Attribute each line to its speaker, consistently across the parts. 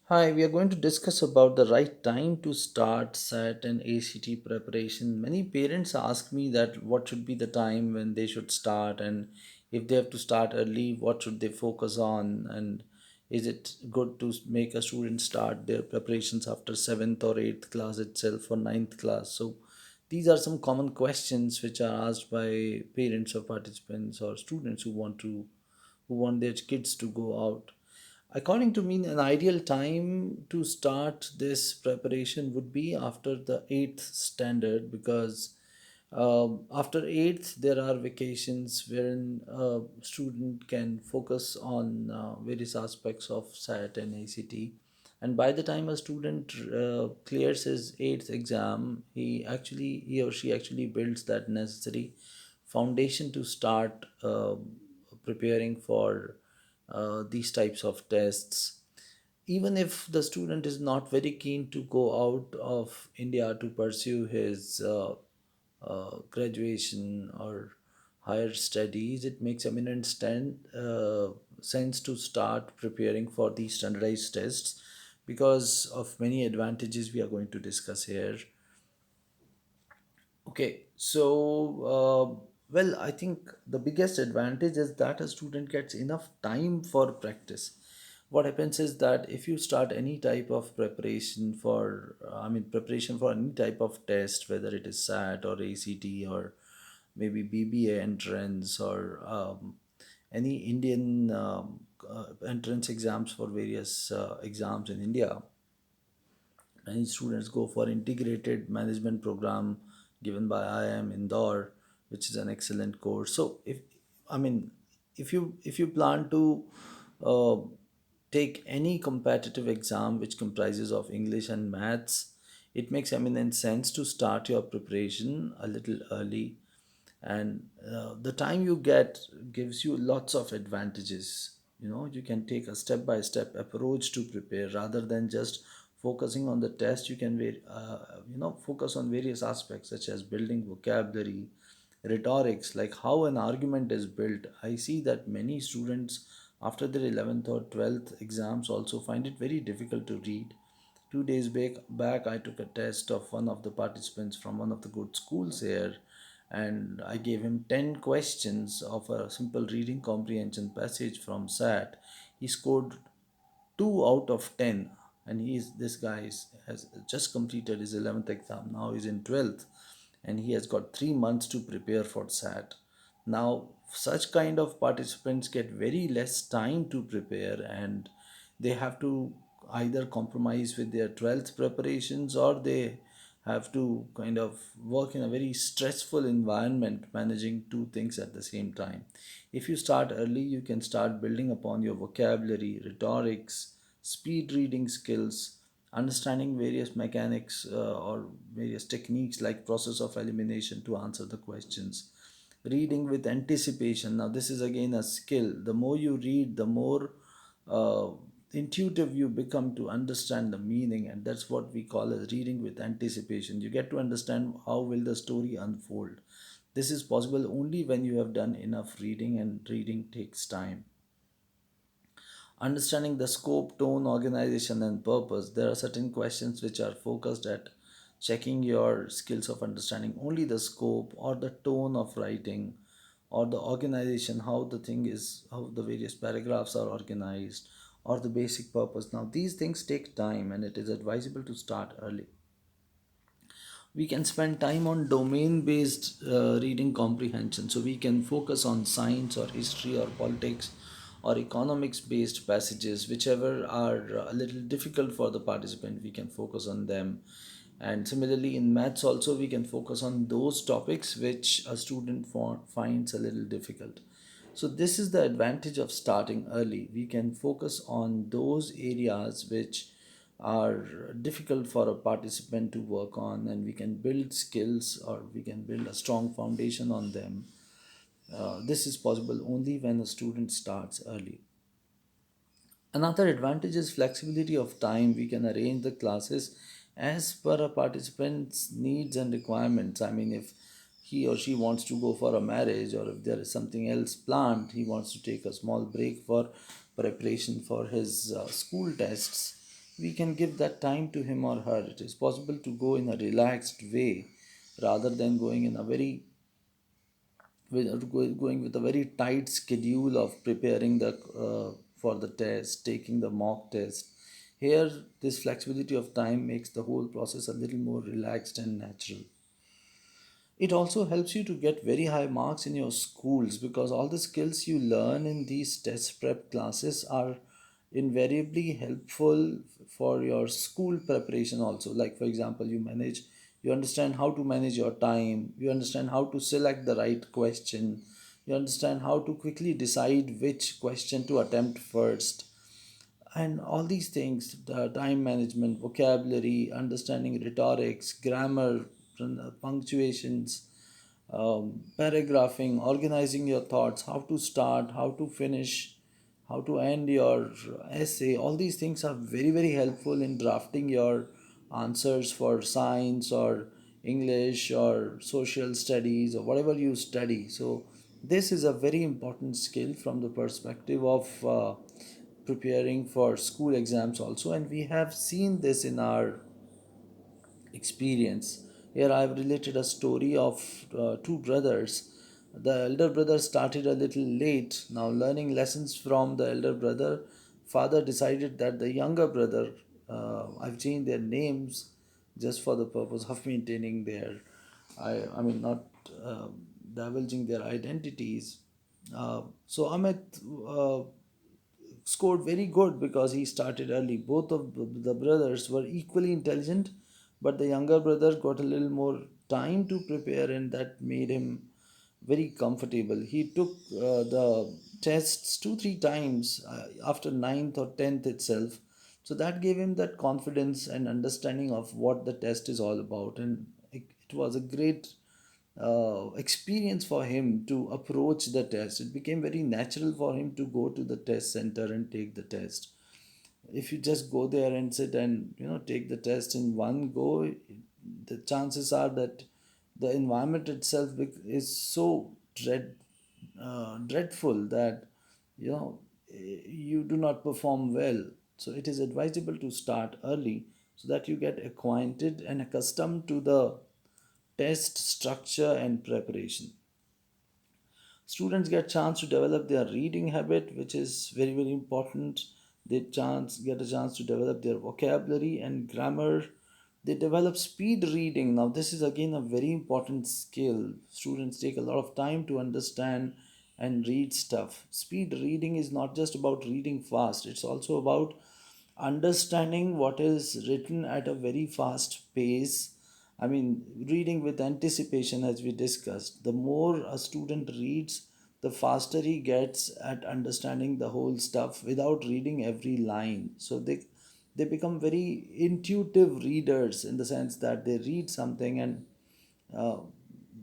Speaker 1: Hi, we are going to discuss about the right time to start SAT and ACT preparation. Many parents ask me that what should be the time when they should start, and if they have to start early, what should they focus on, and is it good to make a student start their preparations after 7th or 8th class itself or ninth class. So these are some common questions which are asked by parents or participants or students who want their kids to go out. According to me, an ideal time to start this preparation would be after the eighth standard because after eighth there are vacations wherein a student can focus on various aspects of SAT and ACT. And by the time a student clears his eighth exam, he or she actually builds that necessary foundation to start preparing for these types of tests. Even if the student is not very keen to go out of India to pursue his graduation or higher studies, it makes eminent sense to start preparing for these standardized tests because of many advantages we are going to discuss here. Okay, I think the biggest advantage is that a student gets enough time for practice. What happens is that if you start any type of preparation preparation for any type of test, whether it is SAT or ACT or maybe BBA entrance or any Indian entrance exams for various exams in India, many students go for integrated management program given by IIM Indore, which is an excellent course. So I mean, if you plan to uh, take any competitive exam which comprises of English and maths, it makes eminent sense to start your preparation a little early, and the time you get gives you lots of advantages. You can take a step by step approach to prepare rather than just focusing on the test. You can focus on various aspects such as building vocabulary, rhetorics, like how an argument is built. I see that many students after their 11th or 12th exams also find it very difficult to read. 2 days back, I took a test of one of the participants from one of the good schools here, and I gave him 10 questions of a simple reading comprehension passage from SAT. He scored 2 out of 10, and this guy has just completed his 11th exam. Now he's in 12th, and he has got 3 months to prepare for SAT. Now, such kind of participants get very less time to prepare, and they have to either compromise with their 12th preparations, or they have to kind of work in a very stressful environment managing two things at the same time. If you start early, you can start building upon your vocabulary, rhetorics, speed reading skills, understanding various mechanics or various techniques like process of elimination to answer the questions. Reading with anticipation. Now, this is again a skill. The more you read, the more uh, intuitive you become to understand the meaning, and that's what we call as reading with anticipation. You get to understand how will the story unfold. This is possible only when you have done enough reading, and reading takes time. Understanding the scope, tone, organization, and purpose. There are certain questions which are focused at checking your skills of understanding only the scope or the tone of writing or the organization, how the various paragraphs are organized, or the basic purpose. Now, these things take time, and it is advisable to start early. We can spend time on domain based reading comprehension, so we can focus on science or history or politics or economics based passages, whichever are a little difficult for the participant. We can focus on them, and similarly in maths also we can focus on those topics which a student finds a little difficult. So this is the advantage of starting early. We can focus on those areas which are difficult for a participant to work on, and we can build skills, or we can build a strong foundation on them. This is possible only when a student starts early. Another advantage is flexibility of time. We can arrange the classes as per a participant's needs and requirements. I mean, if he or she wants to go for a marriage, or if there is something else planned, he wants to take a small break for preparation for his school tests, we can give that time to him or her. It is possible to go in a relaxed way rather than going in a very going with a very tight schedule of preparing the for the test, taking the mock test. Here, this flexibility of time makes the whole process a little more relaxed and natural. It also helps you to get very high marks in your schools because all the skills you learn in these test prep classes are invariably helpful for your school preparation also. Like, for example, you understand how to manage your time, you understand how to select the right question, you understand how to quickly decide which question to attempt first, and all these things, the time management, vocabulary, understanding rhetorics, grammar, punctuations, paragraphing, organizing your thoughts, how to start, how to finish, how to end your essay. All these things are very, very helpful in drafting your answers for science or English or social studies or whatever you study. So this is a very important skill from the perspective of preparing for school exams also, and we have seen this in our experience. Here I have related a story of two brothers. The elder brother started a little late. Now, learning lessons from the elder brother, father decided that the younger brother, I've changed their names just for the purpose of maintaining their, I mean, not divulging their identities. So Amit scored very good because he started early. Both of the brothers were equally intelligent, but the younger brother got a little more time to prepare, and that made him very comfortable. He took the tests two, three times after ninth or tenth itself. So that gave him that confidence and understanding of what the test is all about. And it was a great experience for him to approach the test. It became very natural for him to go to the test center and take the test. If you just go there and sit and take the test in one go, the chances are that the environment itself is so dreadful that you do not perform well. So it is advisable to start early so that you get acquainted and accustomed to the test structure and preparation. Students get chance to develop their reading habit, which is very, very important. They chance get a chance to develop their vocabulary and grammar. They develop speed reading. Now this is again a very important skill. Students take a lot of time to understand and read stuff. Speed reading is not just about reading fast, it's also about understanding what is written at a very fast pace. I mean, reading with anticipation, as we discussed. The more a student reads, the faster he gets at understanding the whole stuff without reading every line. So they become very intuitive readers in the sense that they read something and uh,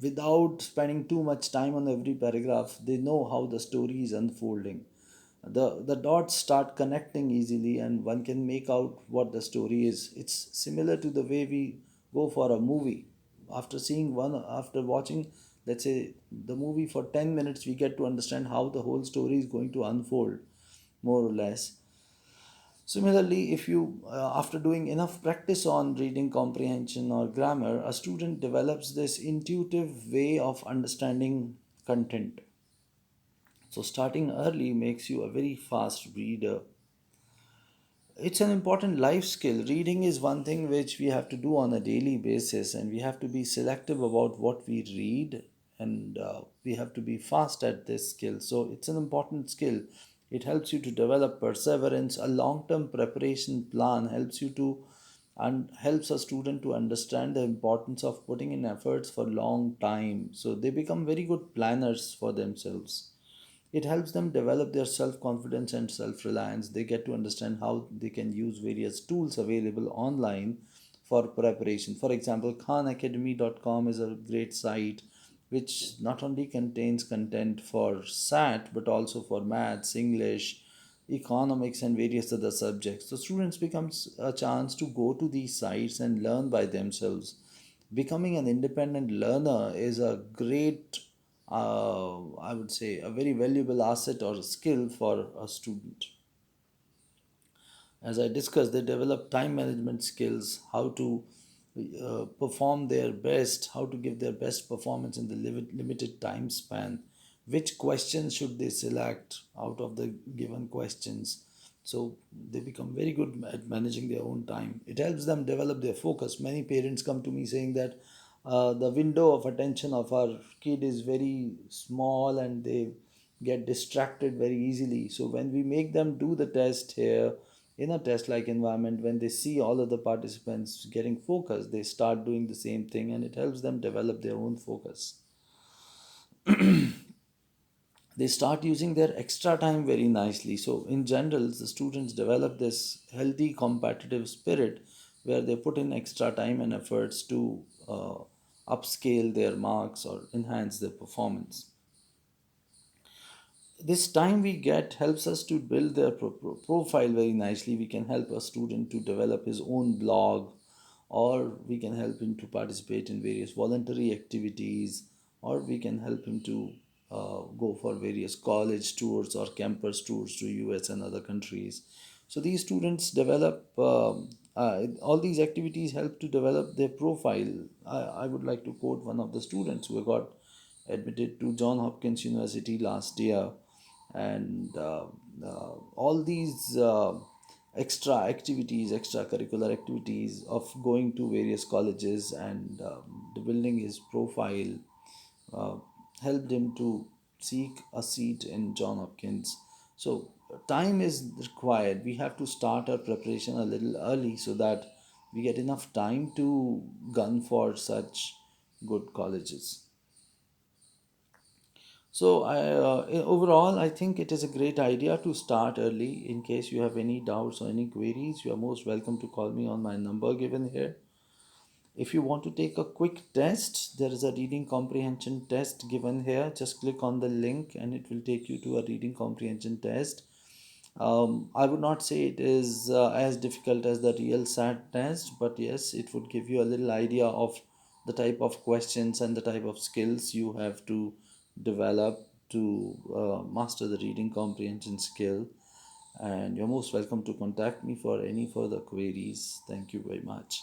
Speaker 1: without spending too much time on every paragraph, they know how the story is unfolding. The dots start connecting easily, and one can make out what the story is. It's similar to the way we go for a movie. After watching, let's say, the movie for 10 minutes, we get to understand how the whole story is going to unfold, more or less. Similarly, if you, after doing enough practice on reading comprehension or grammar, a student develops this intuitive way of understanding content. So, starting early makes you a very fast reader. It's an important life skill. Reading is one thing which we have to do on a daily basis, and we have to be selective about what we read, and we have to be fast at this skill. So, it's an important skill. It helps you to develop perseverance. A long term preparation plan helps you to and helps a student to understand the importance of putting in efforts for long time. So, they become very good planners for themselves. It helps them develop their self confidence and self reliance. They get to understand how they can use various tools available online for preparation. For example, khanacademy.com is a great site which not only contains content for SAT but also for maths, English, economics, and various other subjects. So students becomes a chance to go to these sites and learn by themselves. Becoming an independent learner is a great, I would say, a very valuable asset or skill for a student. As I discussed, they develop time management skills, how to perform their best, how to give their best performance in the limited time span, which questions should they select out of the given questions. So they become very good at managing their own time. It helps them develop their focus. Many parents come to me saying that the window of attention of our kid is very small and they get distracted very easily. So when we make them do the test here in a test like environment, when they see all of the participants getting focused, they start doing the same thing and it helps them develop their own focus. They start using their extra time very nicely. So in general, the students develop this healthy competitive spirit where they put in extra time and efforts to upscale their marks or enhance their performance. This time we get helps us to build their profile very nicely. We can help a student to develop his own blog, or we can help him to participate in various voluntary activities, or we can help him to go for various college tours or campus tours to US and other countries. So these students develop all these activities help to develop their profile. I would like to quote one of the students who got admitted to John Hopkins University last year, and all these extra activities, extracurricular activities of going to various colleges and building his profile uh, helped him to seek a seat in John Hopkins. So time is required. We have to start our preparation a little early so that we get enough time to gun for such good colleges. So overall, I think it is a great idea to start early. In case you have any doubts or any queries, you are most welcome to call me on my number given here. If you want to take a quick test, there is a reading comprehension test given here. Just click on the link and it will take you to a reading comprehension test. I would not say it is as difficult as the real SAT test, but yes, it would give you a little idea of the type of questions and the type of skills you have to develop to master the reading comprehension skill. And you're most welcome to contact me for any further queries. Thank you very much.